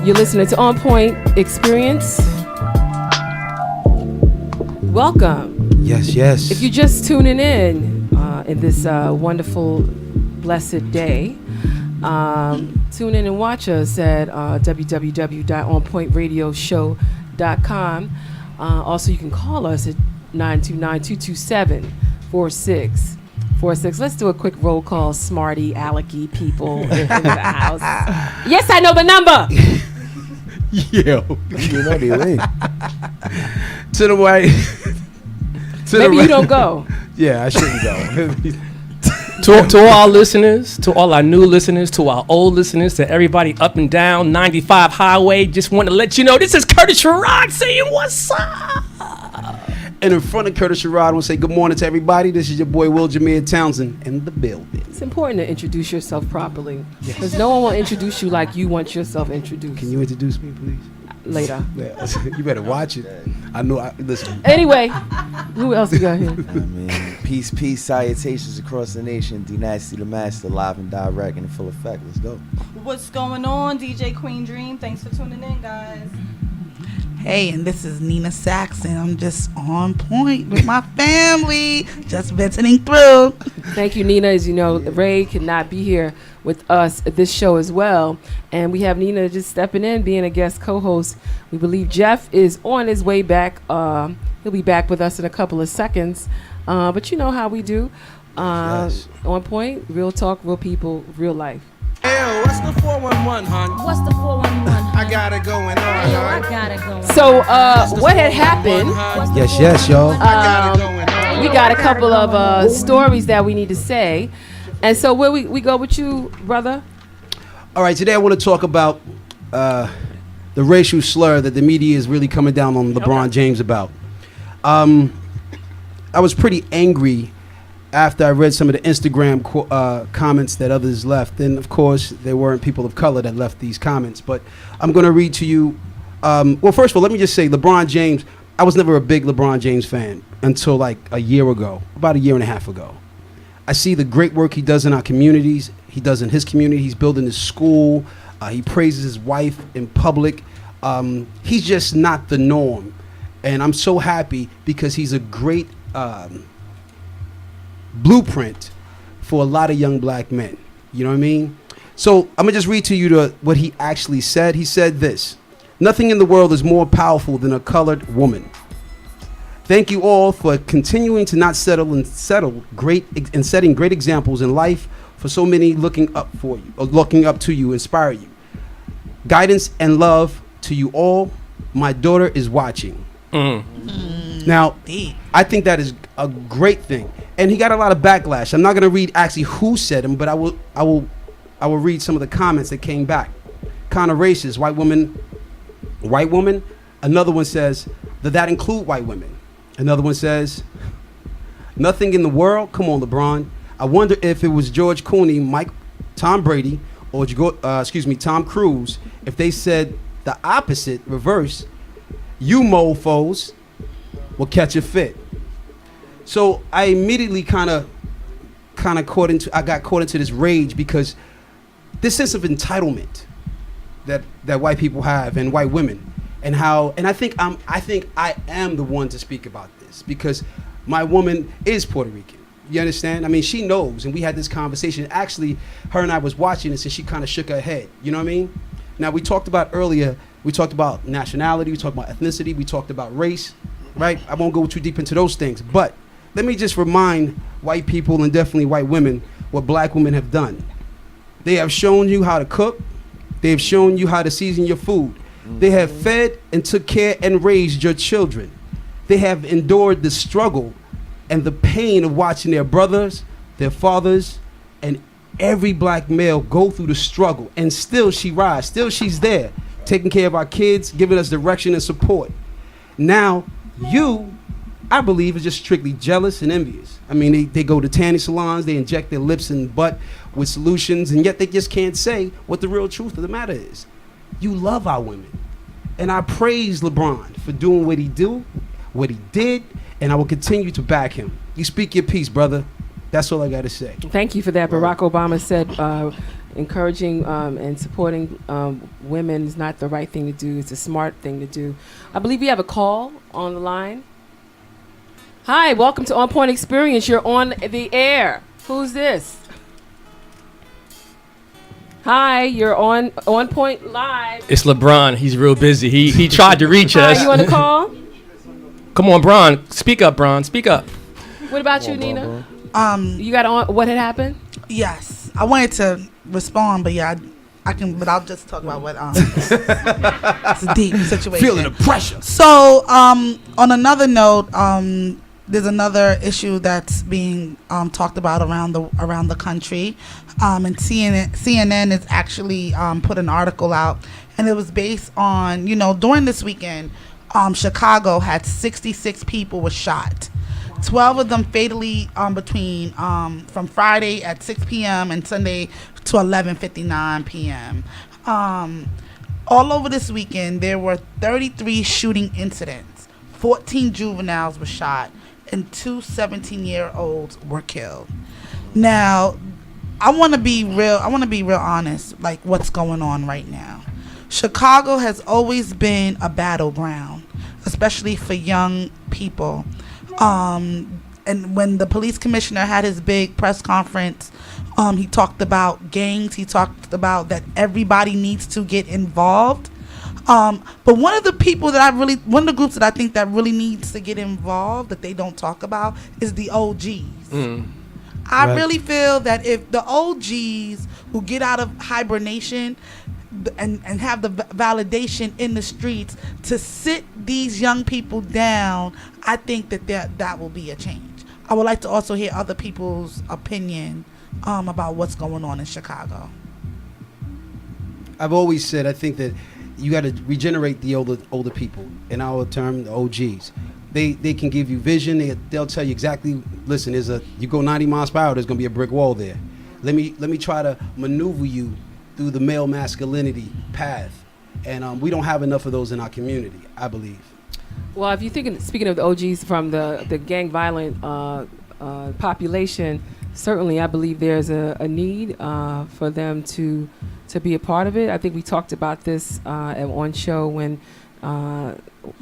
You're listening to OnPoint Experience. Welcome. Yes. If you're just tuning in this wonderful, blessed day, tune in and watch us at www.onpointradioshow.com. Also, you can call us at 929-227-4646. Let's do a quick roll call, smarty, alecky people in the house. Yes, I know the number. Yo. You know the way. To the right. Maybe you don't go. Yeah, I shouldn't go. To all our listeners, to all our new listeners, to our old listeners, to everybody up and down 95 Highway, just want to let you know this is Curtis Sherrod saying what's up. And in front of Curtis Sherrod, I want to say good morning to everybody. This is your boy Wil Townsend in the building. It's important to introduce yourself properly because no one will introduce you like you want yourself introduced. Can you introduce me, please? Later. Yeah, you better watch it. I know. Listen. Anyway, who else we got here? I mean, peace, salutations across the nation. Dynasty the Master, live and direct and in full effect. Let's go. What's going on? DJ Queen Dream. Thanks for tuning in, guys. Hey, and this is Nina Saxon. I'm just on point with my family, just visiting through. Thank you, Nina. As you know, Ray could not be here with us at this show as well. And we have Nina just stepping in, being a guest co-host. We believe Jeff is on his way back. He'll be back with us in a couple of seconds. But you know how we do. Yes. On point, real talk, real people, real life. Yo, what's the 411, hon? What's the 411? I got it going on, Yo, I hon. got it going. So what had happened, Yes, y'all. I got it going on. we got a couple of stories that we need to say. And so where we go with you, brother? All right, today I want to talk about the racial slur that the media is really coming down on LeBron James about. I was pretty angry after I read some of the Instagram comments that others left. And of course, there weren't people of color that left these comments. But I'm going to read to you. Well, first of all, let me just say LeBron James, I was never a big LeBron James fan until like a year ago, about a year and a half ago. I see the great work he does in our communities. He does in his community. He's building his school. He praises his wife in public. He's just not the norm. And I'm so happy because he's a great blueprint for a lot of young black men. You know what I mean? So I'm going to just read to you what he actually said. He said this: "Nothing in the world is more powerful than a colored woman. Thank you all for continuing to not settle and setting great examples in life for so many looking up to you, inspire you. Guidance and love to you all. My daughter is watching." Now, I think that is a great thing. And he got a lot of backlash. I'm not going to read actually who said them, but I will read some of the comments that came back. Kind of racist, white woman. Another one says, "Does that include white women?" Another one says, "Nothing in the world. Come on, LeBron. I wonder if it was George Clooney, Tom Brady, or Tom Cruise, if they said the opposite, reverse, you mofos will catch a fit." So I immediately kind of got caught into this rage because this sense of entitlement that white people have and white women, and I think I am the one to speak about this because my woman is Puerto Rican. You understand? I mean, she knows, and we had this conversation. Actually, her and I was watching this, and she kind of shook her head. You know what I mean? Now, we talked about nationality, we talked about ethnicity, we talked about race, right? I won't go too deep into those things, but let me just remind white people and definitely white women what black women have done. They have shown you how to cook. They have shown you how to season your food. They have fed and took care and raised your children. They have endured the struggle and the pain of watching their brothers, their fathers, and every black male go through the struggle. And still she rises. Still she's there. taking care of our kids, giving us direction and support. Now, you, I believe, is just strictly jealous and envious. I mean, they go to tanning salons, they inject their lips and butt with solutions, and yet they just can't say what the real truth of the matter is. You love our women. And I praise LeBron for doing what he did, and I will continue to back him. You speak your piece, brother. That's all I got to say. Thank you for that. Barack Obama said encouraging and supporting women is not the right thing to do. It's a smart thing to do. I believe we have a call on the line. Hi, welcome to On Point Experience. You're on the air. Who's this? Hi, you're on Point Live. It's LeBron. He's real busy. He tried to reach us. Hi, you on the call? Come on, Bron. Speak up, Bron. Speak up. What about you, Nina? You got on. What had happened? Yes, I wanted to respond, but yeah, I can. But I'll just talk about what. It's a deep situation. Feeling the pressure. So, on another note, there's another issue that's being talked about around the country, and CNN has actually put an article out, and it was based on during this weekend, Chicago had 66 people were shot. 12 of them fatally between from Friday at 6 p.m. and Sunday to 11:59 p.m. All over this weekend, there were 33 shooting incidents. 14 juveniles were shot, and 2 17-year-olds were killed. Now, I want to be real honest, like what's going on right now. Chicago has always been a battleground, especially for young people. And when the police commissioner had his big press conference, he talked about gangs. He talked about that everybody needs to get involved. But one of the groups that I think that really needs to get involved that they don't talk about is the OGs. I really feel that if the OGs who get out of hibernation and have the validation in the streets to sit these young people down, I think that will be a change. I would like to also hear other people's opinion about what's going on in Chicago. I've always said I think that you got to regenerate the older people. In our term, the OGs. They can give you vision. They'll tell you exactly. Listen, you go 90 miles per hour, there's gonna be a brick wall there. Let me try to maneuver you through the male masculinity path, and we don't have enough of those in our community, I believe. Well, if you're speaking of the OGs from the gang violent population, certainly I believe there's a need for them to be a part of it. I think we talked about this on show when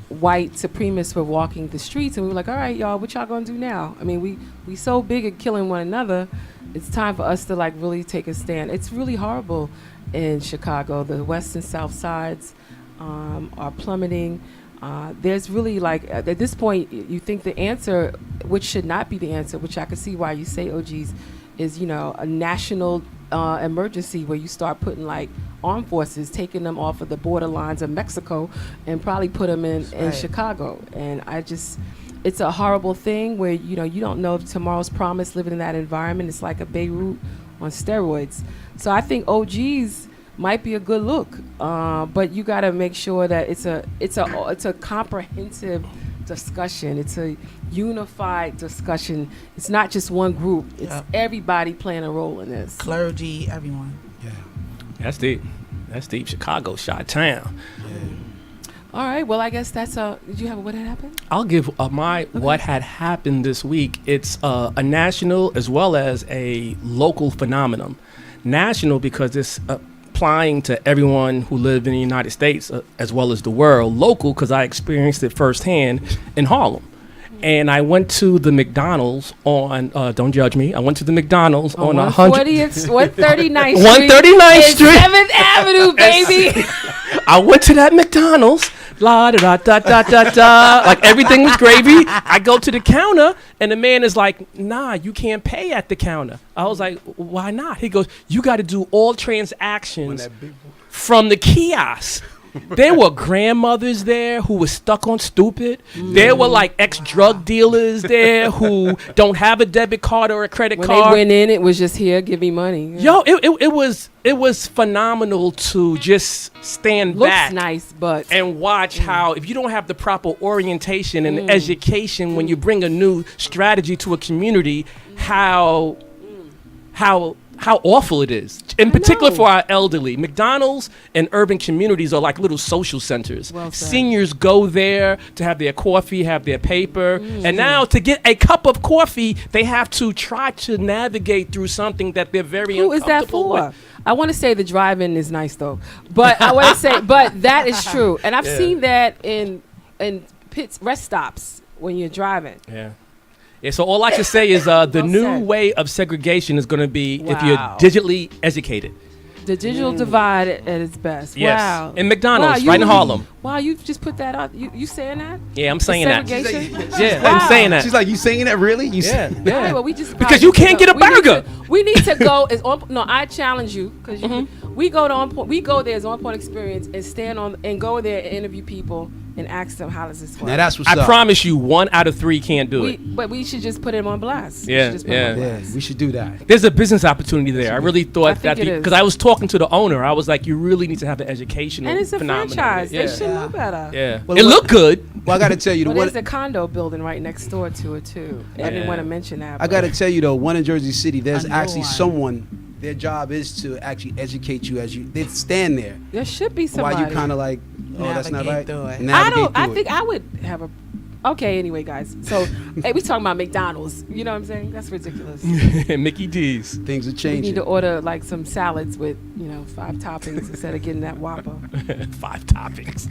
white supremacists were walking the streets, and we were like, all right, y'all, what y'all gonna do now? I mean, we so big at killing one another. It's time for us to like really take a stand. It's really horrible in Chicago. The west and south sides are plummeting. There's really like at this point, you think the answer, which should not be the answer, which I can see why you say OGs, is a national emergency where you start putting like armed forces, taking them off of the borderlines of Mexico, and probably put them in Chicago. And it's a horrible thing where you don't know if tomorrow's promise living in that environment. It's like a Beirut on steroids. So I think OGs might be a good look, but you got to make sure that it's a comprehensive discussion. It's a unified discussion. It's not just one group. It's everybody playing a role in this. Clergy, everyone. Yeah. That's deep. Chicago, Chi-town. Yeah. All right. Well, I guess that's did you have what had happened? I'll give what had happened this week. It's a national as well as a local phenomenon. National because it's applying to everyone who lived in the United States as well as the world. Local because I experienced it firsthand in Harlem. And I went to the McDonald's on, don't judge me, I went to the McDonald's on 139th 139th Street. 139th Street. 7th Avenue, baby. I went to that McDonald's, la da da da da da, like everything was gravy. I go to the counter, and the man is like, nah, you can't pay at the counter. I was like, why not? He goes, you got to do all transactions from the kiosk. There were grandmothers there who were stuck on stupid. There were like ex-drug dealers there who don't have a debit card or a credit When card. they went in, it was just here, give me money. Yo, it was phenomenal to just stand Looks back nice, but and watch how, if you don't have the proper orientation and education when you bring a new strategy to a community, how awful it is. In particular for our elderly. McDonald's and urban communities are like little social centers. Well said. Seniors go there to have their coffee, have their paper, and now to get a cup of coffee, they have to try to navigate through something that they're very who is that uncomfortable for? with. I want to say the drive-in is nice though, but I want to say, but that is true, and I've seen that in pits rest stops when you're driving. Yeah. Yeah, so all I can say is the Well new said. way of segregation is going to be if you're Wow. digitally educated. The digital divide at its best. Yes. Wow. In McDonald's, Wow, right in Harlem. Wow, you just put that out. You saying that? Yeah, I'm saying that. Segregation? Yeah, Wow. I'm saying that. She's like, you saying that really? You Yeah, say- All yeah. right, well, we just Because you can't get a burger. We need to go. I challenge you because we go to OnPoint. We go there as OnPoint Experience and stand on and go there and interview people and ask them how does this work. Now that's what's I up. promise you, 1 out of 3 can't do it. But we should just put him on blast. We Yeah, should just put him on yeah. Yeah, blast. we should do that. There's a business opportunity there. I really I thought think that it is. because I was talking to the owner, I was like, you really need to have an educational And it's a phenomenon. franchise. Yeah. They should know better. Yeah. Well, It what- looked good. Well, I got to tell you, Well, the there's one, a condo building right next door to it too. I didn't Yeah. want to mention that. I got to tell you though, one in Jersey City, there's I know actually one. someone. Their job is to actually educate you as you. They stand there there should be somebody. while you kind of like, oh, that's not right. Navigate through it. I Navigate don't. I through think it. I would have a. Okay, anyway, guys. So, hey, we talking about McDonald's. You know what I'm saying? That's ridiculous. Mickey D's. Things are We need changing. to order like some salads with 5 toppings instead of getting that Whopper. 5 toppings.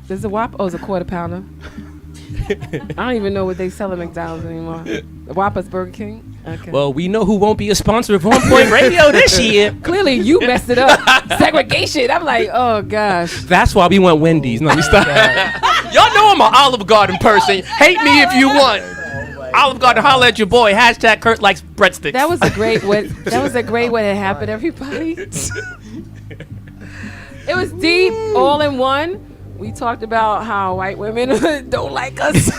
There's a Whopper. Oh, it's a quarter pounder. I don't even know what they sell at McDonald's anymore. The Whopper's Burger King. Okay. Well, we know who won't be a sponsor of OnPoint Radio this year. Clearly, you messed it up. Segregation. I'm like, oh gosh. That's why we went Wendy's. No, we stop. Y'all know I'm an Olive Garden person. Hate me if you want. Olive Garden, holla at your boy. Hashtag Kurt likes breadsticks. That was a great way. That was a great way it happened, everybody. It was deep, all in one. We talked about how white women don't like us.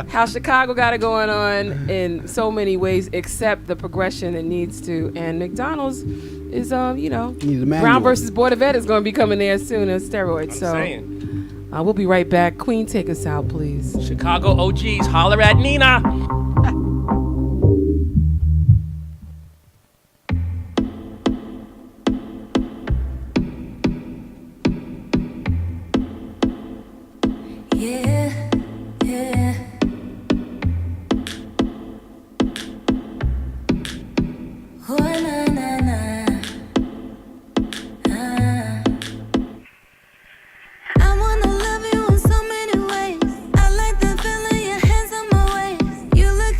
How Chicago got it going on in so many ways, except the progression it needs to. And McDonald's is, Need a manual. Brown versus Board of Ed is going to be coming there soon on steroids. I'm So saying. we'll be right back. Queen, take us out, please. Chicago OGs, holler at Nina. Yeah, yeah. Oh, na, na, na. Ah. I wanna love you in so many ways. I like the feeling your hands on my waist. You look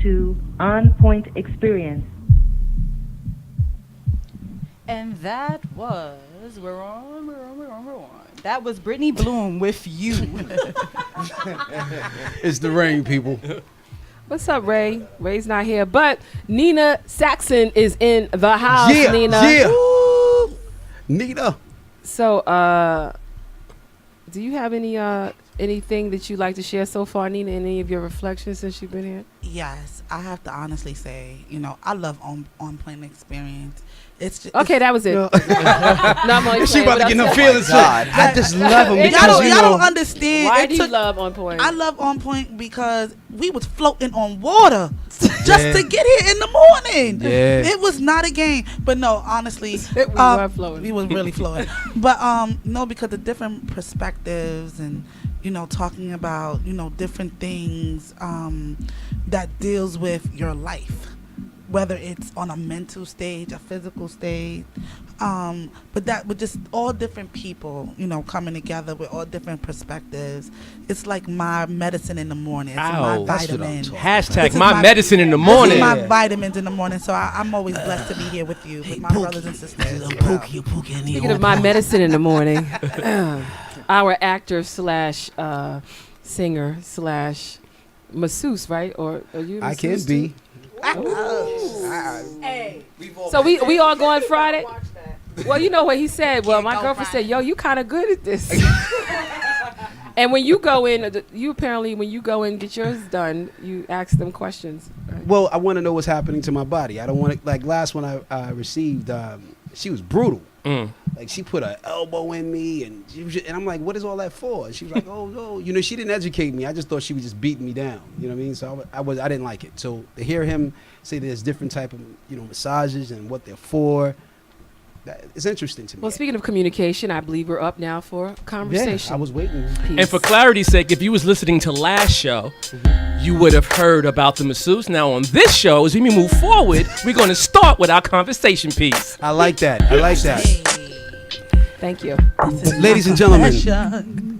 to OnPoint Experience. And that was we're on. That was Brittany Bloom with You. It's the rain, people. What's up, Ray? Ray's not here, but Nina Saxon is in the house. Yeah, Nina. yeah. Woo. Nina. So, do you have anything that you'd like to share so far, Nina? Any of your reflections since you've been here? Yes, I have to honestly say, I love OnPoint Experience. It's just, Okay, that was it. No. No, I'm only She playing, about but to get I'm no saying- feelings. God. I just love him Y'all because y'all don't understand. Why It do you took- love OnPoint? I love OnPoint because we was floating on water just Yeah. to get here in the morning. Yeah. It was not a game. But no, honestly, We were floating. We was really floating. But no, because the different perspectives and talking about different things that deals with your life, whether it's on a mental stage, a physical stage, but that with just all different people, coming together with all different perspectives. It's like my medicine in the morning. It's my Ow. That's what I'm vitamin. talking This Hashtag is my medicine in the morning. This is my Yeah. vitamins in the morning. So I'm always blessed to be here with you, with my brothers and sisters. Speaking of my medicine in the morning, our actor slash singer slash masseuse, right? Or are you? I can masseuse be. too? So we all going Friday? Well, you know what he said. Well, my girlfriend said, "Yo, you kind of good at this." And when you go in, when you go in get yours done, you ask them questions. Right? Well, I want to know what's happening to my body. I don't want to, like last one I received, she was brutal. Like she put her elbow in me, and I'm like, what is all that for? And she was like, oh no, she didn't educate me. I just thought she was just beating me down. You know what I mean? So I didn't like it. So to hear him say there's different type of massages and what they're for, it's interesting to me. Well, speaking of communication, I believe we're up now for conversation. Yeah, I was waiting. Peace. And for clarity's sake, if you was listening to last show, you would have heard about the masseuse. Now on this show, as we move forward, we're going to start with our conversation piece. I like that. I like that. Thank you. Ladies and gentlemen,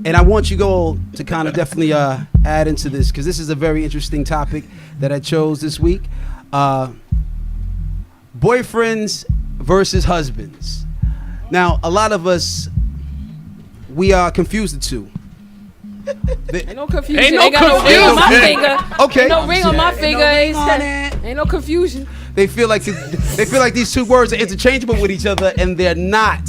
and I want you all to kind of definitely add into this because this is a very interesting topic that I chose this week. Boyfriends versus husbands. Now, a lot of us, we are confused the two. Ain't no confusion. Ain't no Ain't got no ring on my confusion. finger. Okay. Ain't no ring on my finger. on it. Ain't no confusion. They feel like these two words are interchangeable with each other, and they're not.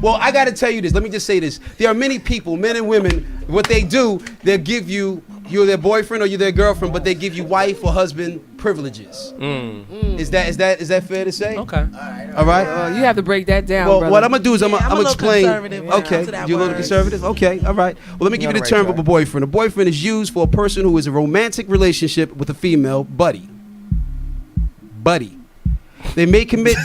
Well, I got to tell you this. Let me just say this. There are many people, men and women, what they do, they'll give you're their boyfriend or you're their girlfriend, but they give you wife or husband privileges. Is that fair to say? Okay. All right. You have to break that down, Well, brother. what I'm gonna do is I'm I'm a gonna little explain. conservative when it Okay, comes to that you're a little word. conservative. Okay, all right. Well, let me give you the on the term right of a boyfriend. A boyfriend is used for a person who is a romantic relationship with a female buddy. Buddy. They may commit.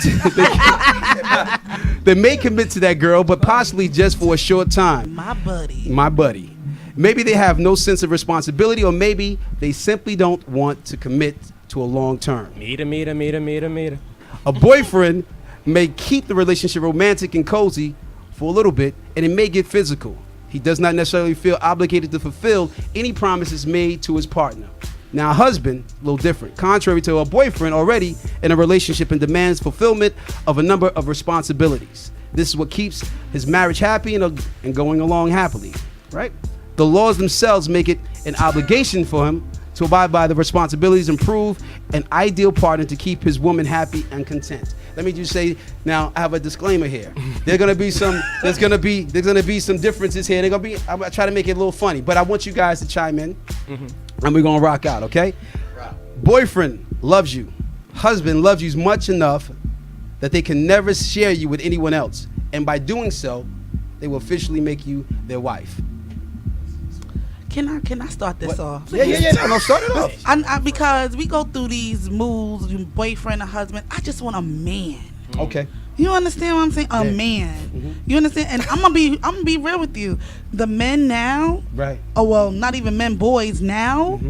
They may commit to that girl, but possibly just for a short time. My buddy. My buddy. Maybe they have no sense of responsibility, or maybe they simply don't want to commit to a long term. Meter. A boyfriend may keep the relationship romantic and cozy for a little bit, and it may get physical. He does not necessarily feel obligated to fulfill any promises made to his partner. Now, a husband, a little different. Contrary to a boyfriend already in a relationship and demands fulfillment of a number of responsibilities. This is what keeps his marriage happy and going along happily, right? The laws themselves make it an obligation for him to abide by the responsibilities and prove an ideal partner to keep his woman happy and content. Let me just say, now I have a disclaimer here. There's gonna be some differences here. I'm gonna try to make it a little funny, but I want you guys to chime in, and we're gonna rock out, okay? Boyfriend loves you, husband loves you much enough that they can never share you with anyone else, and by doing so, they will officially make you their wife. Can I start this off? Yeah. No, start it off. I because we go through these moves, boyfriend or husband. I just want a man. Okay. You understand what I'm saying? A man. You understand? And I'm gonna be real with you. The men now, Right. oh well, not even men, boys now,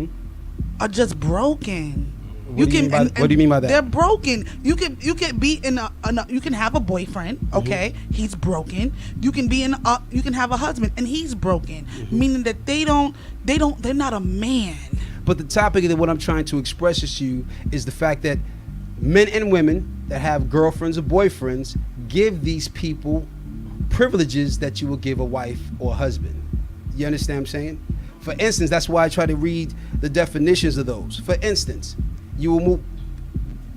are just broken. What do you mean by that? They're broken. You can be in you can have a boyfriend, okay? He's broken. You can be you can have a husband and he's broken, meaning that they're not a man. But the topic of what I'm trying to express to you is the fact that men and women that have girlfriends or boyfriends give these people privileges that you will give a wife or a husband. You understand what I'm saying? For instance, that's why I try to read the definitions of those. For instance, you will move.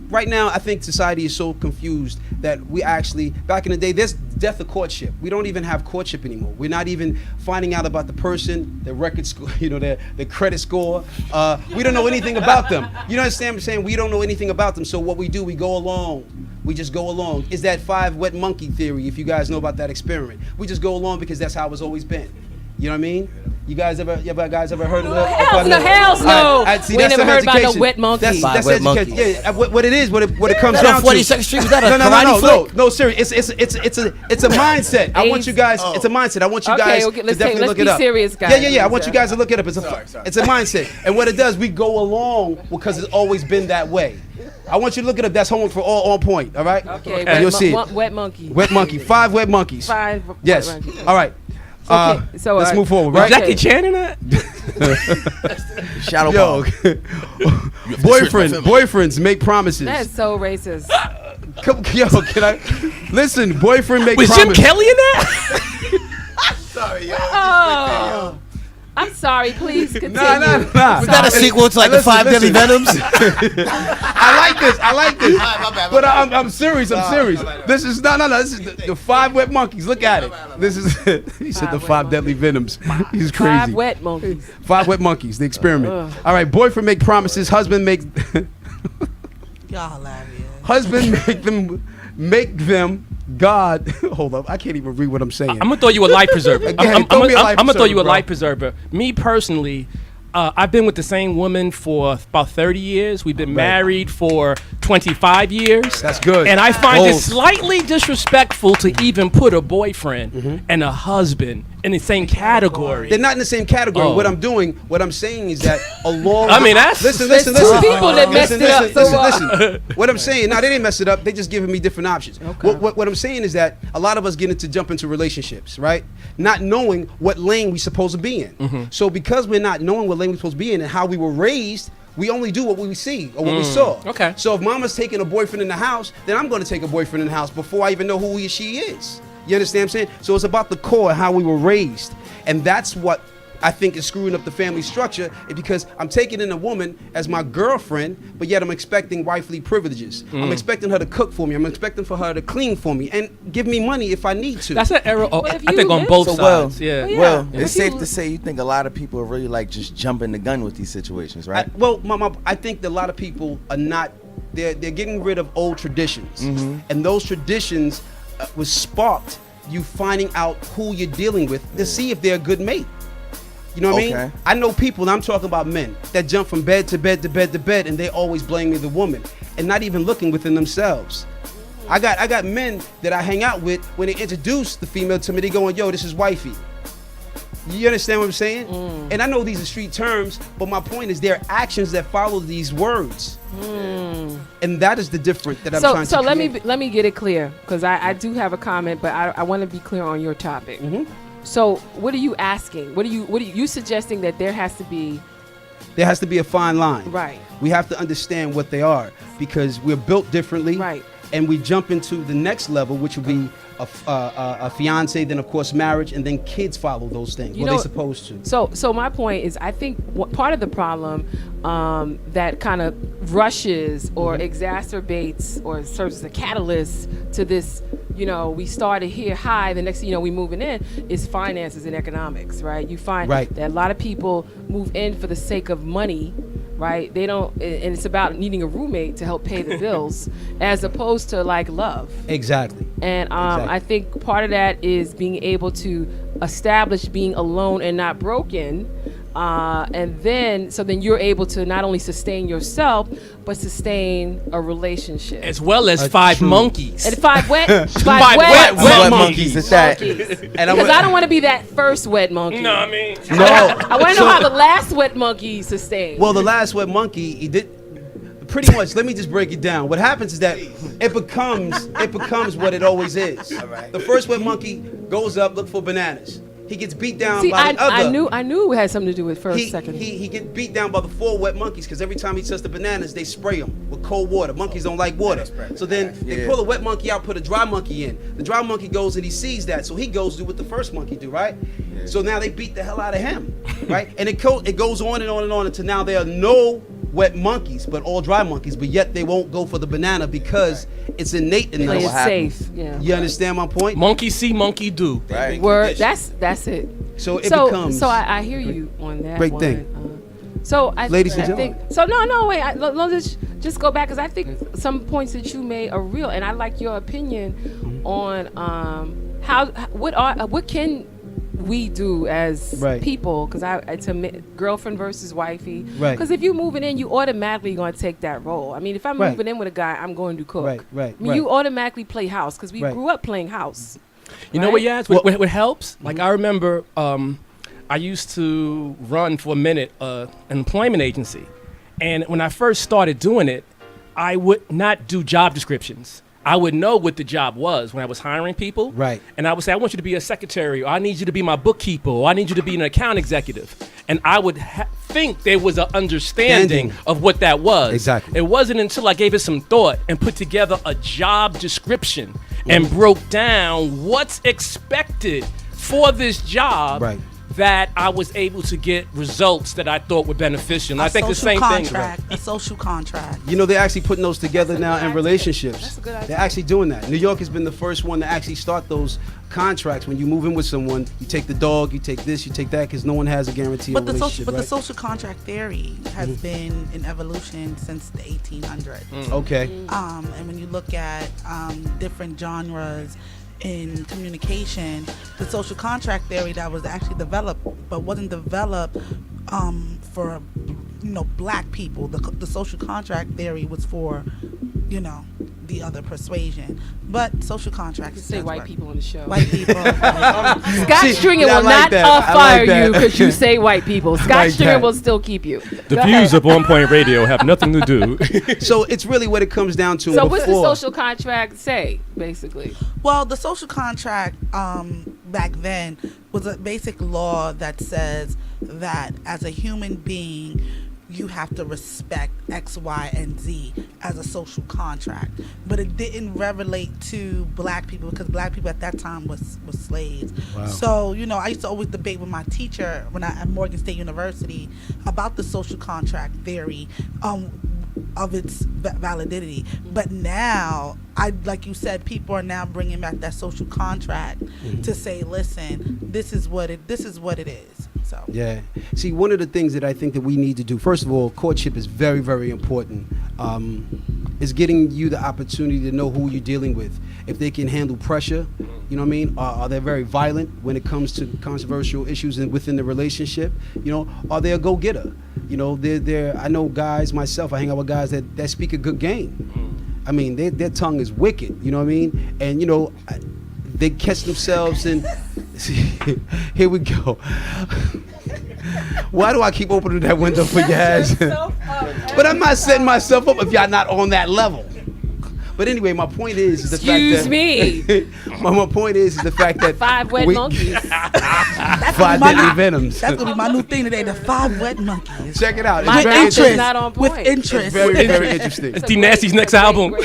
Right now, I think society is so confused that we actually, back in the day, there's death of courtship. We don't even have courtship anymore. We're not even finding out about the person, their record score, their credit score. We don't know anything about them. You understand what I'm saying? We don't know anything about them. So what we do, we go along. We just go along. Is that 5 wet monkey theory, if you guys know about that experiment. We just go along because that's how it's always been. You know what I mean? You guys ever heard of that? Hell no. See, we that's never some heard about no education. wet monkey. That's wet education. monkeys. Yeah, what it is, what it comes Is that down on to. 42nd Street? Was that a karate flick? No, serious. It's a mindset. I want you guys. It's a mindset. I want you guys to definitely look it up. Let's be serious, guys. Yeah. I want you guys to look it up. It's a mindset, and what it does, we go along because it's always been that way. I want you to look it up. That's homework for all on point. All right. Okay. And you'll see it. Wet monkey. Wet monkey. 5 wet monkeys. 5. Yes. Wet monkeys. All right. Okay, so let's move forward, right? Jackie Chan in that? Shadow Yo, boyfriends make promises. That is so racist. Can I listen? Boyfriend make Was promises. Jim Kelly in that? Sorry, yo. Oh. I'm sorry, please continue. Nah. Was that a sequel to like the 5 Deadly Venoms? I like this. My bad. But I'm serious. This is no. This is the 5 wet monkeys. Look at it. This is he said the 5 deadly venoms. He's crazy. 5 wet monkeys. 5 wet monkeys. The experiment. All right. Boyfriend make promises. Husband make. Y'all hilarious. Husband make them. God, hold up. I can't even read what I'm saying. I'm gonna throw you a life preserver. I'm throw me a life gonna throw you a preserver, bro. life preserver. Me personally, I've been with the same woman for about 30 years. We've been married for 25 years. That's good. And I find it Old. slightly disrespectful to even put a boyfriend and a husband in the same category. They're not in the same category. Oh. What I'm saying is that along. I mean, that's- listen. There's two people that messed it up, so Listen. What I'm saying, no, they didn't mess it up. They just giving me different options. Okay. What I'm saying is that a lot of us jump into relationships, right? Not knowing what lane we're supposed to be in. So because we're not knowing what lane we're supposed to be in and how we were raised, we only do what we see or what we saw. Okay. So if mama's taking a boyfriend in the house, then I'm going to take a boyfriend in the house before I even know who he or she is. You understand what I'm saying? So it's about the core, how we were raised. And that's what I think is screwing up the family structure, is because I'm taking in a woman as my girlfriend, but yet I'm expecting wifely privileges. I'm expecting her to cook for me. I'm expecting for her to clean for me and give me money if I need to. That's an error. But I if think you on live- both So, sides. Will, Yeah. Yeah. Well, If it's you- safe to say you think a lot of people are really like just jumping the gun with these situations, right? I think that a lot of people are not. They're getting rid of old traditions, and those traditions was sparked you finding out who you're dealing with to see if they're a good mate. You know what I mean? Okay. I know people, and I'm talking about men, that jump from bed to bed to bed to bed, and they always blaming the woman and not even looking within themselves. I got men that I hang out with, when they introduce the female to me, they going, yo, this is wifey. You understand what I'm saying? And I know these are street terms, but my point is there are actions that follow these words. And that is the difference that I'm trying to So create. let me get it clear, because I do have a comment, but I want to be clear on your topic. So what are you asking? What are you suggesting that there has to be? There has to be a fine line. Right. We have to understand what they are, because we're built differently. Right. And we jump into the next level, which will be a fiance, then of course marriage, and then kids follow those things. You Well, know, they're supposed to. So my point is, I think part of the problem that kind of rushes or exacerbates or serves as a catalyst to this, we started here high, the next thing we moving in, is finances and economics, right? You find Right. that a lot of people move in for the sake of money, right? They don't, and it's about needing a roommate to help pay the bills, as opposed to like love. Exactly. And Exactly. I think part of that is being able to establish being alone and not broken. And then you're able to not only sustain yourself, but sustain a relationship. As well as 5 monkeys. And 5 wet Wet monkeys at that. Because I don't want to be that first wet monkey. No, I mean. No. I want to know how the last wet monkey sustained. Well, the last wet monkey, he did pretty much. Let me just break it down. What happens is that it becomes what it always is. The first wet monkey goes up, look for bananas. He gets beat down See, by the other. I knew it had something to do with first, He second. get beat down by the 4 wet monkeys because every time he touches the bananas, they spray him with cold water. Monkeys don't like water. So then they pull a wet monkey out, put a dry monkey in. The dry monkey goes and he sees that, so he goes do what the first monkey do, right? So now they beat the hell out of him, right? And it goes on and on and on until now there are no wet monkeys, but all dry monkeys. But yet they won't go for the banana because it's innate in them. Play it safe. Yeah. You understand my point? Monkey see, monkey do. Right. Word. That's it. So it becomes. So I hear you on that. Great one. thing. So I Ladies and I think so. No, wait. Let's just go back because I think some points that you made are real, and I like your opinion on what can we do as people? Because it's a girlfriend versus wifey. Right. Because if you're moving in, you automatically going to take that role. I mean, if I'm moving in with a guy, I'm going to cook. Right. I mean, you automatically play house because we grew up playing house. You know what, Yaz? What helps? Like, I remember I used to run for a minute an employment agency. And when I first started doing it, I would not do job descriptions. I would know what the job was when I was hiring people. Right. And I would say, I want you to be a secretary, or I need you to be my bookkeeper, or I need you to be an account executive. And I would think there was an understanding of what that was. Exactly. It wasn't until I gave it some thought and put together a job description and broke down what's expected for this job that I was able to get results that I thought were beneficial. And I think the same thing. A social contract. You know, they're actually putting those together now in relationships. That's a good idea. They're actually doing that. New York has been the first one to actually start those contracts. When you move in with someone, you take the dog, you take this, you take that, because no one has a guarantee of a relationship. The social contract theory has been in evolution since the 1800s. Okay. And when you look at different genres in communication, the social contract theory that was actually developed, but wasn't developed for black people. The social contract theory was for the other persuasion, but social contracts. Say white people on the show. White people. Scott Stringer will not fire you because you say white people. Scott Stringer will still keep you. The views of OnPoint Radio have nothing to do. So it's really what it comes down to. So what's the social contract say, basically? Well, the social contract back then was a basic law that says that as a human being, you have to respect X, Y, and Z as a social contract. But it didn't relate to black people because black people at that time was slaves. Wow. So, I used to always debate with my teacher when I at Morgan State University about the social contract theory of its validity. But now, like you said, people are now bringing back that social contract to say, listen, this is what it is. So. Yeah. See, one of the things that I think that we need to do, first of all, courtship is very, very important. Is getting you the opportunity to know who you're dealing with. If they can handle pressure, you know what I mean? Are they very violent when it comes to controversial issues within the relationship? Are they a go-getter? I know guys, myself, I hang out with guys that speak a good game. I mean, their tongue is wicked, you know what I mean? And, they catch themselves in. Here we go. Why do I keep opening that window for your ass? But I'm not setting myself up if y'all not on that level. But anyway, my point is the fact that. Excuse me. My point is the fact that 5 wet monkeys. 5 deadly venoms. That's gonna be my new thing today. The 5 wet monkeys. Check it out. My It's very interest not on point. With interest. It's very, very interesting. It's D Nasty's next album.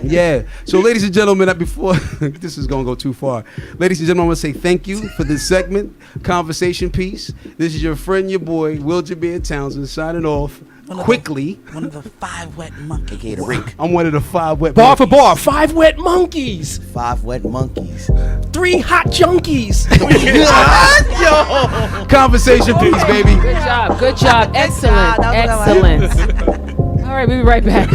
Yeah. So, ladies and gentlemen, before this is gonna go too far, ladies and gentlemen, I want to say thank you for this segment, conversation piece. This is your friend, your boy, Wil Townsend, signing off. Quickly. One of the 5 wet monkeys. AKA the Rink. I'm one of the 5 wet Bar monkeys. for bar, 5 wet monkeys, 5 wet monkeys. 3 hot junkies. Yo! Conversation piece, baby. Good job. Excellent. Excellent. All right, we'll be right back.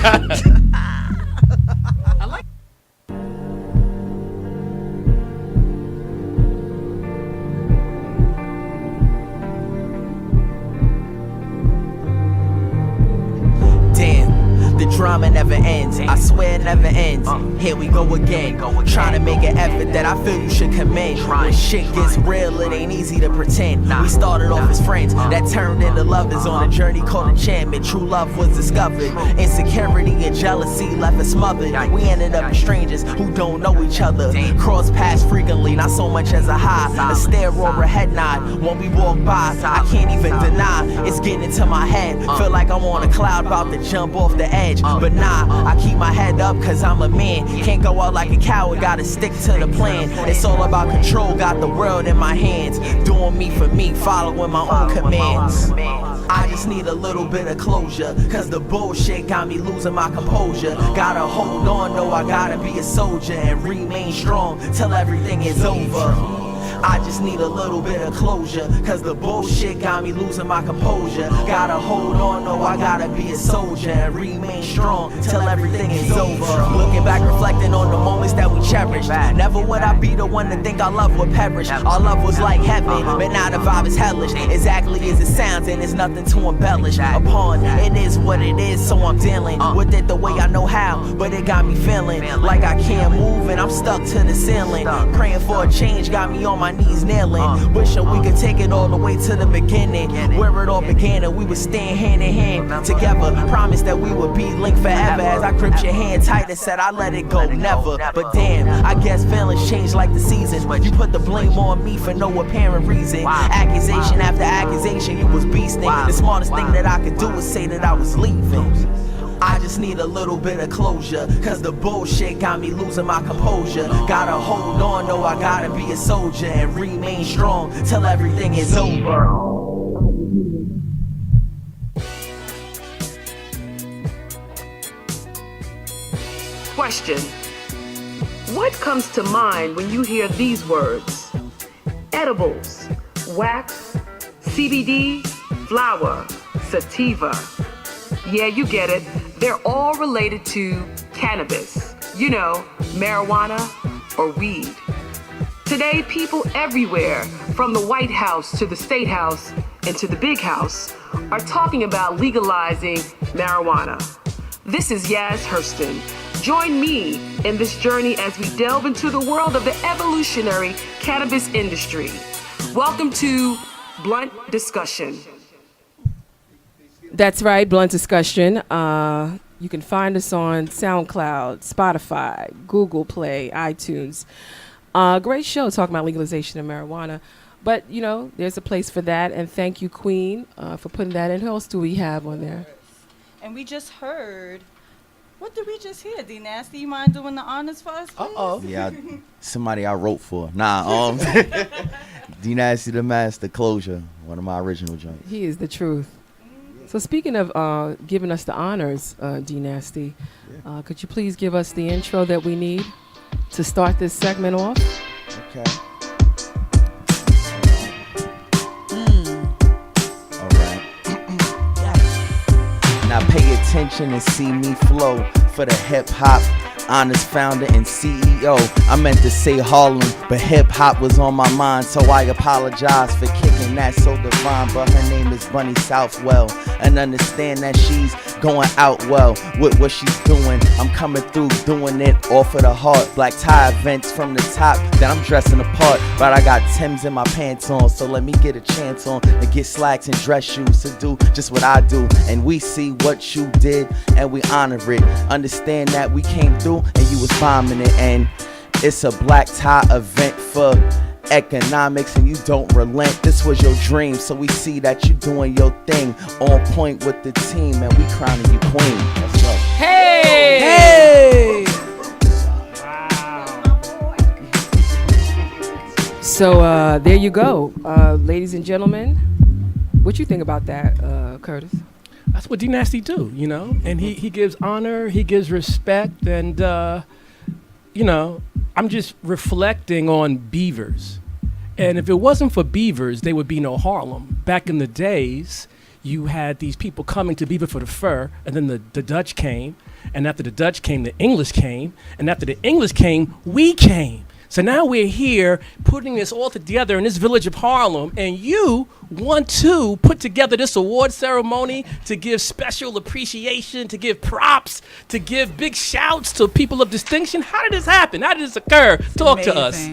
drama never ends. I swear it never ends. Here we go again. Trying to make an effort that I feel you should commend. When shit gets real, it ain't easy to pretend. We started off as friends that turned into lovers on a journey called enchantment. True love was discovered. Insecurity and jealousy left us smothered. We ended up as strangers who don't know each other. Cross paths frequently, not so much as a high. A stare or a head nod when we walk by. I can't even deny it's getting into my head. Feel like I'm on a cloud about to jump off the edge. But nah, I keep my head up cause I'm a man. Can't go out like a coward, gotta stick to the plan. It's all about control, got the world in my hands. Doing me for me, following my own commands. I just need a little bit of closure, cause the bullshit got me losing my composure. Gotta hold on, no, I gotta be a soldier and remain strong till everything is over. I just need a little bit of closure, cause the bullshit got me losing my composure. Gotta hold on, no, I gotta be a soldier and remain strong till everything is over. Looking back, reflecting on the moments that we cherished. Never would I be the one to think our love would perish. Our love was like heaven, but now the vibe is hellish. Exactly as it sounds, and there's nothing to embellish upon. It is what it is, so I'm dealing with it the way I know how. But it got me feeling like I can't move and I'm stuck to the ceiling. Praying for a change got me on my knees kneeling. Wishing we could take it all the way to the beginning, where it all began and we would stand hand in hand together. Promise that we would be linked forever. As I gripped your hand tight and said I let it go never. But damn, I guess feelings change like the seasons. You put the blame on me for no apparent reason. Accusation after accusation, you was beasting. The smartest thing that I could do was say that I was leaving. I just need a little bit of closure, cause the bullshit got me losing my composure. Gotta hold on, no, I gotta be a soldier and remain strong till everything is over. Question: what comes to mind when you hear these words? Edibles, wax, CBD, flower, sativa. Yeah, you get it. They're all related to cannabis. You know, marijuana or weed. Today, people everywhere, from the White House to the State House and to the Big House, are talking about legalizing marijuana. This is Yaz Hurston. Join me in this journey as we delve into the world of the evolutionary cannabis industry. Welcome to Blunt Discussion. That's right, Blunt Discussion. You can find us on SoundCloud, Spotify, Google Play, iTunes. Great show talking about legalization of marijuana. But, you know, there's a place for that. And thank you, Queen, for putting that in. Who else do we have on there? And we just heard, what did we just hear? D Nasty, you mind doing the honors for us, please? Uh-oh. Yeah, somebody I wrote for. D Nasty the Master, Closure, one of my original joints. He is the truth. So speaking of giving us the honors, D Nasty, could you please give us the intro that we need to start this segment off? Okay. All right. Now pay attention and see me flow for the hip hop honors founder and CEO. I meant to say Harlem, but hip hop was on my mind, so I apologize for kicking that so divine. But her name is Bunny Southwell, and understand that she's going out well with what she's doing. I'm coming through doing it off of the heart. Black tie events from the top, then I'm dressing apart. But I got Timbs in my pants on, so let me get a chance on to get slacks and dress shoes to do just what I do. And we see what you did and we honor it. Understand that we came through and you was bombing it, and it's a black tie event for economics and you don't relent. This was your dream, so we see that you doing your thing on point with the team, and we crowning you queen. Let's go. Hey! Hey! So there you go, ladies and gentlemen. What you think about that, Curtis? That's what D Nasty do, you know, and he gives honor, he gives respect, and you know, I'm just reflecting on beavers. And if it wasn't for beavers, there would be no Harlem. Back in the days, you had these people coming to Beaver for the fur, and then the Dutch came, and after the Dutch came, the English came, and after the English came, we came. So now we're here putting this all together in this village of Harlem, and you want to put together this award ceremony to give special appreciation, to give props, to give big shouts to people of distinction. How did this happen? How did this occur? Talk to us.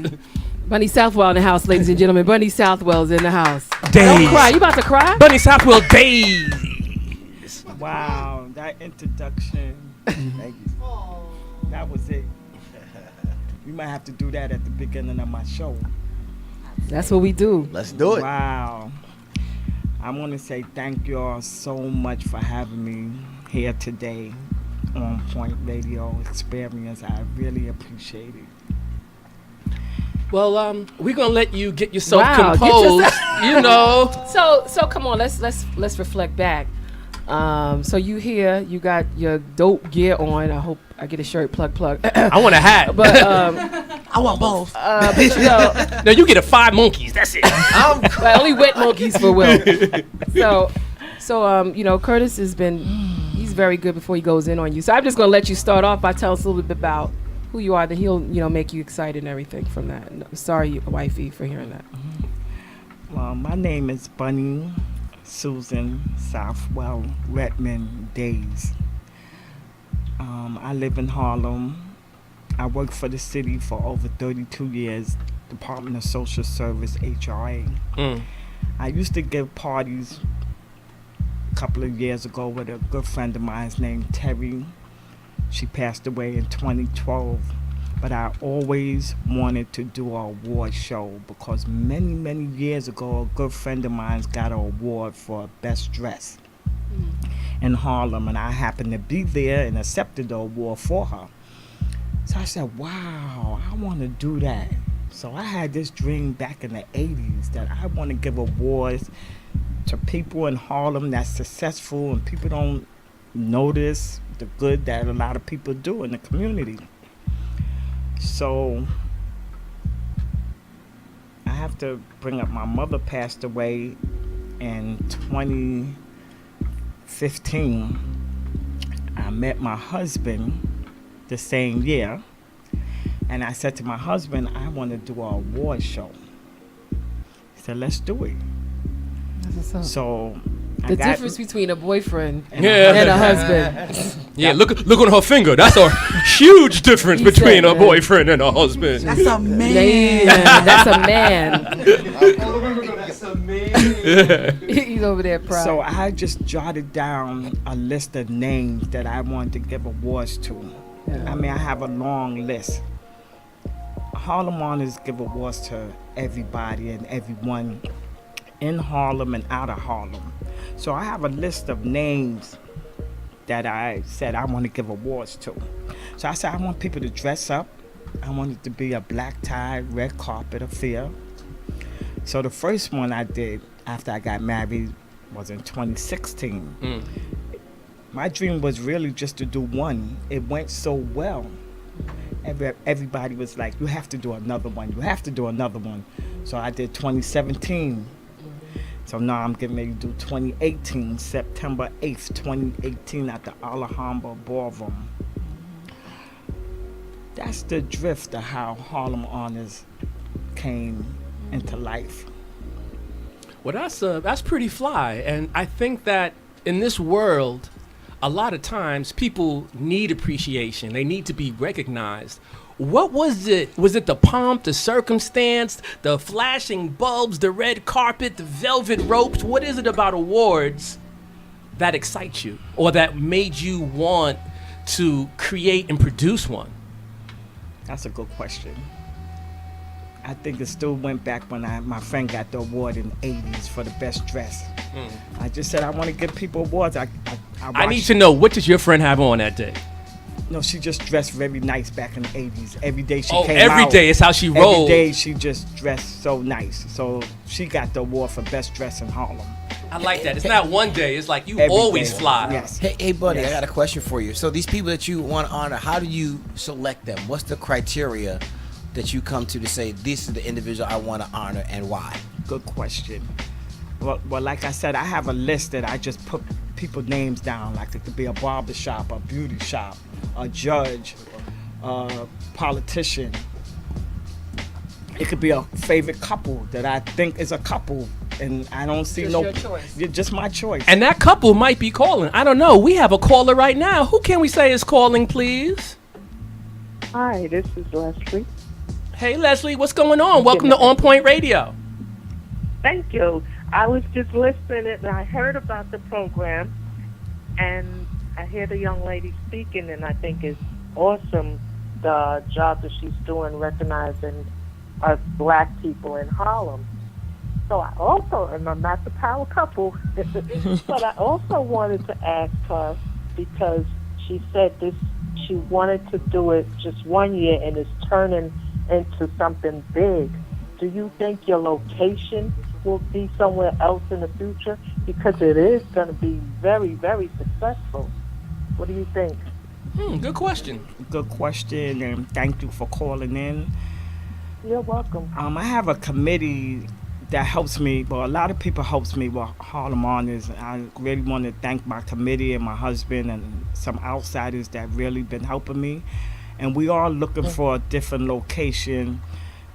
Bunny Southwell in the house, ladies and gentlemen. Bunny Southwell's in the house. Days. Don't cry. You about to cry? Bunny Southwell-Dais. Wow, that introduction. Thank you. That was it. We might have to do that at the beginning of my show. That's what we do. Let's do it. Wow. I want to say thank you all so much for having me here today on Point Radio Experience. I really appreciate it. Well, we're gonna let you get yourself Wow, composed. You know. So come on, let's reflect back. So you here, you got your dope gear on. I hope I get a shirt, plug. I want a hat. But I want both. but you know, No, you get a 5 monkeys. That's it. well, only wet monkeys for Will. So you know, Curtis he's very good before he goes in on you. So I'm just gonna let you start off by telling us a little bit about who you are. Then he'll make you excited and everything from that. No, sorry, wifey, for hearing that. Well, my name is Bunny Susan Southwell-Dais. I live in Harlem. I worked for the city for over 32 years, Department of Social Service, HRA. I used to give parties a couple of years ago with a good friend of mine named Terry. She passed away in 2012. But I always wanted to do an award show because many, many years ago, a good friend of mine got an award for Best Dress in Harlem, and I happened to be there and accepted the award for her. So I said, wow, I want to do that. So I had this dream back in the 80s that I want to give awards to people in Harlem that's successful and people don't notice the good that a lot of people do in the community. So I have to bring up my mother passed away in 2015. I met my husband the same year, and I said to my husband, I want to do an award show. He said, let's do it. So the difference between a boyfriend and Yeah. a husband. Yeah, look on her finger. That's a huge difference He between said a that. boyfriend and a husband. That's a man. That's a man. He's over there proud. So I just jotted down a list of names that I wanted to give awards to. Yeah. I mean, I have a long list. Harlem Honors give awards to everybody and everyone in Harlem and out of Harlem. So I have a list of names that I said I want to give awards to. So I said I want people to dress up. I want it to be a black tie, red carpet affair. So the first one I did after I got married was in 2016. My dream was really just to do one. It went so well. Everybody was like, you have to do another one. You have to do another one. So I did 2017. So now I'm getting ready to do 2018, September 8th, 2018 at the Alhambra Ballroom. That's the drift of how Harlem Honors came into life. Well, that's pretty fly, and I think that in this world, a lot of times people need appreciation. They need to be recognized. What was it? Was it the pomp, the circumstance, the flashing bulbs, the red carpet, the velvet ropes? What is it about awards that excites you or that made you want to create and produce one? That's a good question. I think it still went back when my friend got the award in the 80s for the best dress. I just said I want to give people awards. I need to know, what did your friend have on that day? No, she just dressed very nice back in the 80s. Every day she came every out. day is how she rolled. Every day she just dressed so nice. So she got the award for best dress in Harlem. I like that. It's not one day. It's like you Every always day. fly. Yes. Hey, buddy, Yes. I got a question for you. So these people that you want to honor, how do you select them? What's the criteria that you come to say, this is the individual I want to honor and why? Good question. Well, like I said, I have a list that I just put people's names down. Like it could be a barber shop, a beauty shop, a judge, a politician, it could be a favorite couple that I think is a couple, and I don't see Just no. your choice. Yeah, just my choice. And that couple might be calling. I don't know. We have a caller right now. Who can we say is calling, please? Hi, this is Leslie. Hey, Leslie, what's going on? Welcome to OnPoint Radio. Thank you. I was just listening and I heard about the program, and I hear the young lady speaking, and I think it's awesome the job that she's doing recognizing us black people in Harlem. So I also, and I'm not the power couple, but I also wanted to ask her, because she said this, she wanted to do it just 1 year and it's turning into something big. Do you think your location will be somewhere else in the future? Because it is going to be very, very successful. What do you think? Good question. Good question, and thank you for calling in. You're welcome. I have a committee that helps me, but a lot of people helps me with Harlem Honors. I really want to thank my committee and my husband and some outsiders that really been helping me. And we are looking for a different location.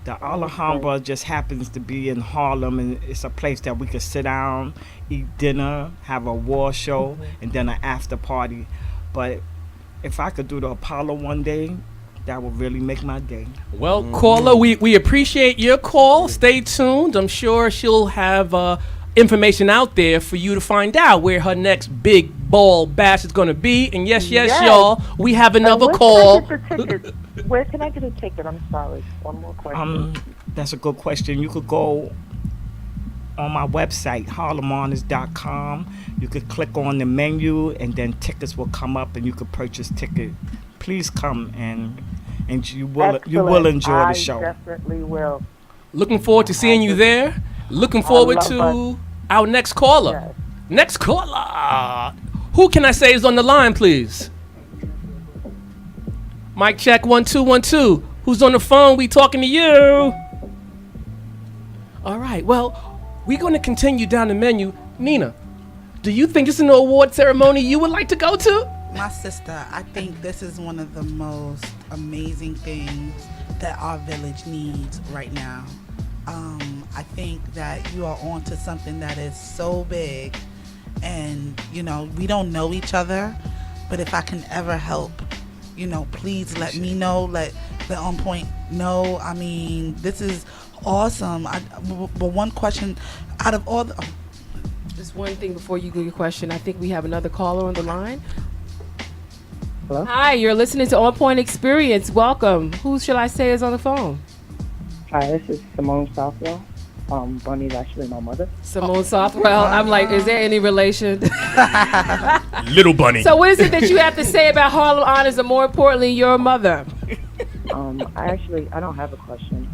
The Alhambra just happens to be in Harlem, and it's a place that we could sit down, eat dinner, have a war show, and then an after party. But if I could do the Apollo one day, that would really make my day. Well, caller, we appreciate your call. Stay tuned. I'm sure she'll have information out there for you to find out where her next big ball bash is going to be. And yes, y'all, we have another call. Where can I get a ticket? I'm sorry. One more question. That's a good question. You could go on my website, harlemhonors.com. You could click on the menu, and then tickets will come up, and you could purchase ticket. Please come, and you will enjoy the show. I definitely will. Looking forward to seeing you there. Looking forward to our next caller. Yes. Next caller. Who can I say is on the line, please? Mic check 1 2 1 2. Who's on the phone? We talking to you. All right. Well, we're going to continue down the menu. Nina, do you think this is an award ceremony you would like to go to? My sister, I think this is one of the most amazing things that our village needs right now. I think that you are onto something that is so big, and we don't know each other, but if I can ever help, please let me know, let OnPoint know. I mean, this is awesome. But one question, out of all the... Just one thing before you go your question. I think we have another caller on the line. Hello? Hi, you're listening to OnPoint Experience. Welcome. Who shall I say is on the phone? Hi, this is Simone Southwell. Bunny's actually my mother. Simone Southwell. I'm like, is there any relation? Little Bunny. So what is it that you have to say about Harlem Honors, and more importantly, your mother? I don't have a question.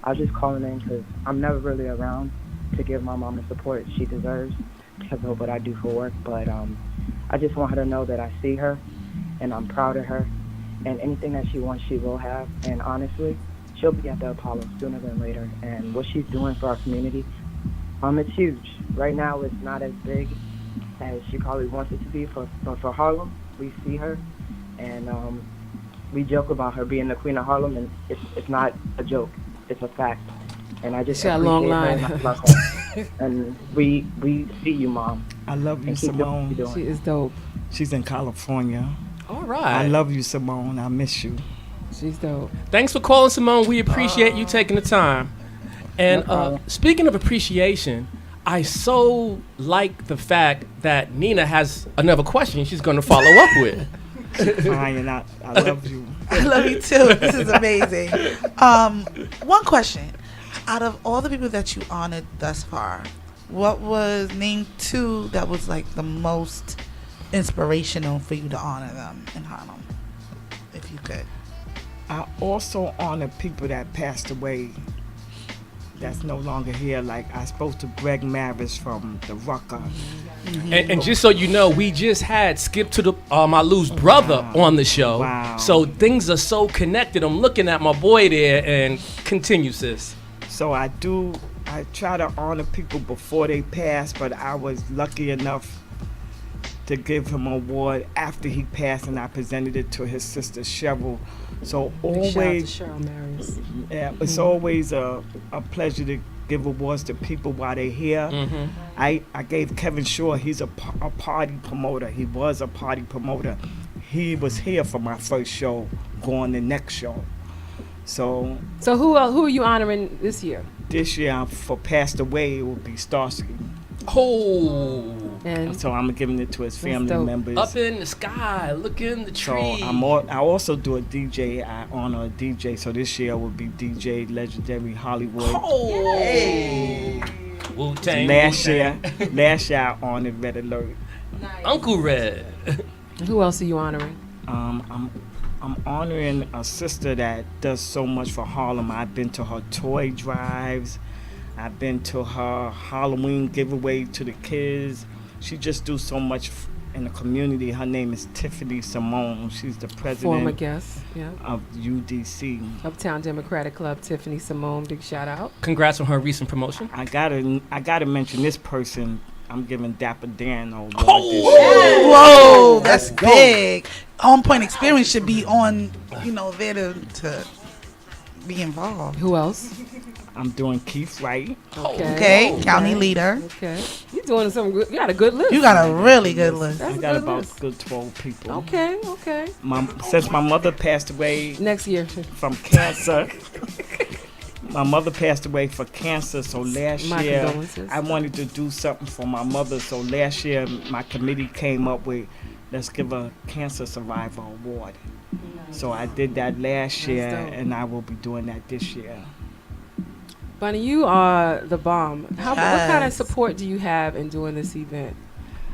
I was just calling in because I'm never really around to give my mom the support she deserves because of what I do for work. But I just want her to know that I see her, and I'm proud of her, and anything that she wants, she will have. And honestly, she'll be at the Apollo sooner than later. And what she's doing for our community, it's huge. Right now, it's not as big as she probably wants it to be. But for Harlem, we see her, and we joke about her being the queen of Harlem, and it's not a joke. It's a fact. And I just appreciate a long line. her, and I love her. And we see you, Mom. I love you, and keep doing what Simone. you're doing. She is dope. She's in California. All right. I love you, Simone. I miss you. She's dope. Thanks for calling, Simone. We appreciate you taking the time. And speaking of appreciation, I so like the fact that Nina has another question she's going to follow up with. Fine, I love you. I love you too. This is amazing. One question. Out of all the people that you honored thus far, what was name 2 that was like the most inspirational for you to honor them in Harlem, if you could? I also honor people that passed away that's no longer here. Like I spoke to Greg Maris from the Rucker. Mm-hmm. And just so you know, we just had Skip to the Malu's brother on the show. Wow. So things are so connected. I'm looking at my boy there, and continue, sis. So I try to honor people before they pass, but I was lucky enough to give him an award after he passed, and I presented it to his sister Cheryl. So Big shout out to always, Cheryl Maris. yeah, it's always a pleasure to give awards to people while they're here. I gave Kevin Shaw, he's a party promoter. He was a party promoter. He was here for my first show, going the next show. So who are you honoring this year? This year, for passed away, it will be Starsky. Oh. And so I'm giving it to his family dope. members. Up in the sky, look in the tree. So I also do a DJ. I honor a DJ. So this year will be DJ Legendary Hollywood. Oh. Hey. Wu-Tang. Last year I honored Red Alert. Nice. Uncle Red. Who else are you honoring? I'm honoring a sister that does so much for Harlem. I've been to her toy drives. I've been to her Halloween giveaway to the kids. She just do so much in the community. Her name is Tiffany Simone. She's the president Former guest, yeah, of UDC. Uptown Democratic Club. Tiffany Simone, big shout out. Congrats on her recent promotion. I gotta mention this person. I'm giving Dapper Dan an award this year. Whoa, that's big. OnPoint Experience should be on, there to be involved. Who else? I'm doing Keith Wright. Okay, county leader. Okay, you doing some good. You got a good list. You got a really good list. I got about good 12 people. Okay. Since my mother passed away next year from cancer. My mother passed away for cancer, so last My year condolences. I wanted to do something for my mother. So last year my committee came up with, let's give a cancer survivor award. So I did that last year, dope. and I will be doing that this year. Bunny, you are the bomb. What kind of Yes. support do you have in doing this event?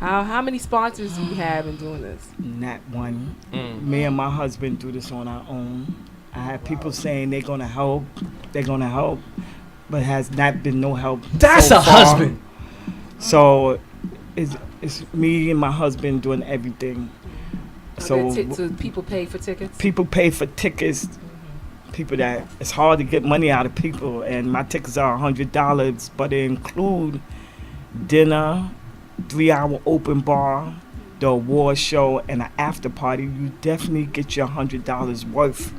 How many sponsors do you have in doing this? Not one. Me and my husband do this on our own. I have people saying they're gonna help, but has not been no help. That's so a far. husband. So it's me and my husband doing everything. So people pay for tickets? People pay for tickets. People that it's hard to get money out of people, and my tickets are $100, but they include dinner, 3-hour open bar, the award show, and an after party. You definitely get your $100 worth.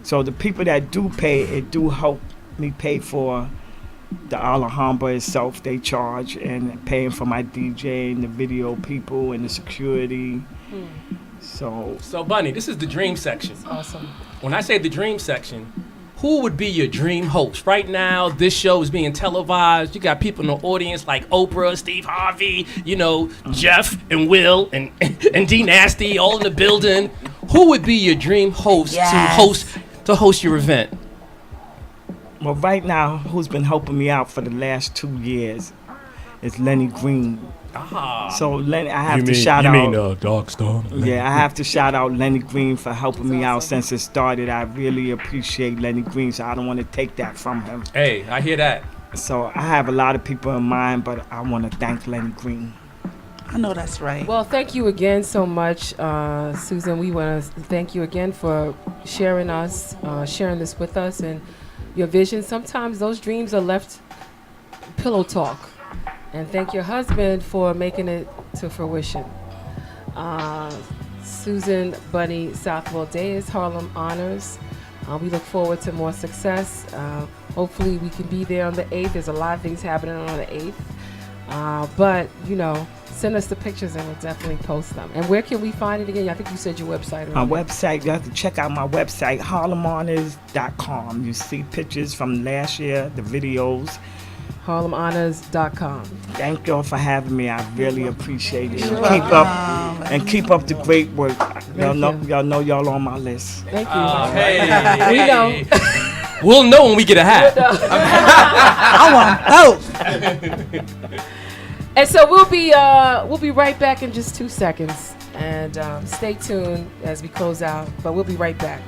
So the people that do pay, it do help me pay for the Alhambra itself. They charge, and paying for my DJ and the video people and the security. So Bunny, this is the dream section. Awesome. When I say the dream section, who would be your dream host? Right now, this show is being televised. You got people in the audience like Oprah, Steve Harvey, Jeff and Will and D Nasty all in the building. Who would be your dream host to host your event? Well, right now, who's been helping me out for the last 2 years is Lenny Green. So Lenny, I have to shout out. Dark Storm? Yeah, I have to shout out Lenny Green for helping me out since it started. I really appreciate Lenny Green, so I don't want to take that from him. Hey, I hear that. So I have a lot of people in mind, but I want to thank Lenny Green. I know that's right. Well, thank you again so much, Susan. We want to thank you again for sharing this with us and your vision. Sometimes those dreams are left pillow talk. And thank your husband for making it to fruition. Susan Bunny Southwell-Dais, Harlem Honors. We look forward to more success. Hopefully we can be there on the 8th. There's a lot of things happening on the 8th. But, send us the pictures and we'll definitely post them. And where can we find it again? I think you said your website. My website, you have to check out my website, harlemhonors.com. You see pictures from last year, the videos. harlemhonors.com. Thank y'all for having me. I really appreciate it. Keep up the great work. Y'all know y'all on my list. Thank you. Hey. We know. We'll know when we get a hat. I want both. And so we'll be right back in just 2 seconds. And stay tuned as we close out. But we'll be right back.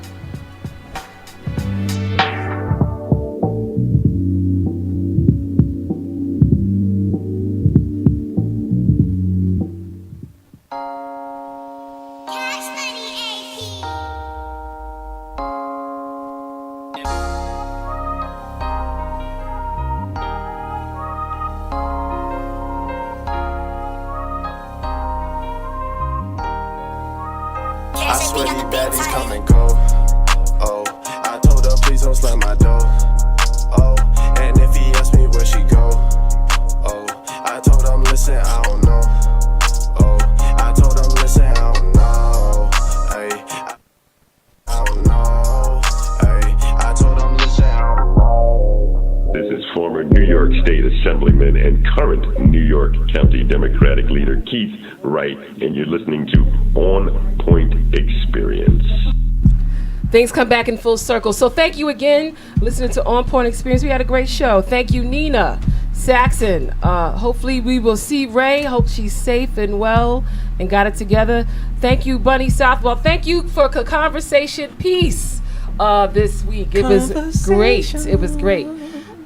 Shawty's come and go. Oh, I told her please don't slam my door. Oh, and if he asked me where she go, oh, I told him listen, I don't know. Oh, I told him listen, I don't know. Hey, I don't know. Hey, I told him listen, I don't know. This is former New York State Assemblyman and current New York County Democratic leader Keith Wright, and you're listening to On Point Experience. Things come back in full circle. So thank you again, listening to On Point Experience. We had a great show. Thank you, Nina Saxon. Hopefully we will see Ray. Hope she's safe and well and got it together. Thank you, Bunny Southwell. Thank you for a conversation piece this week. It was great. It was great.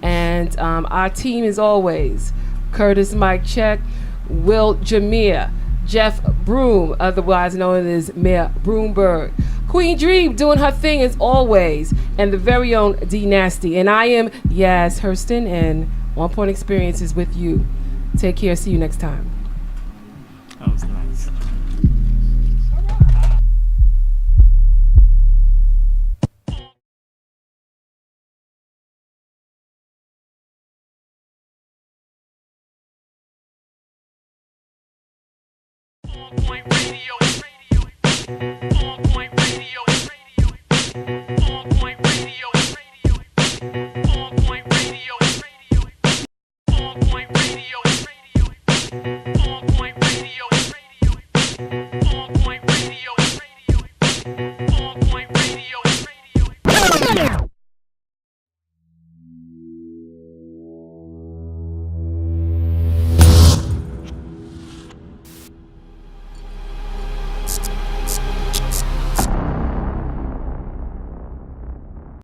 And our team is always Curtis Mike Check, Will Jameer, Jeff Broom, otherwise known as Mayor Broomberg, Queen Dream doing her thing as always, and the very own D Nasty. And I am Yaz Hurston, and On Point Experience is with you. Take care. See you next time. That was nice. On Point Radio.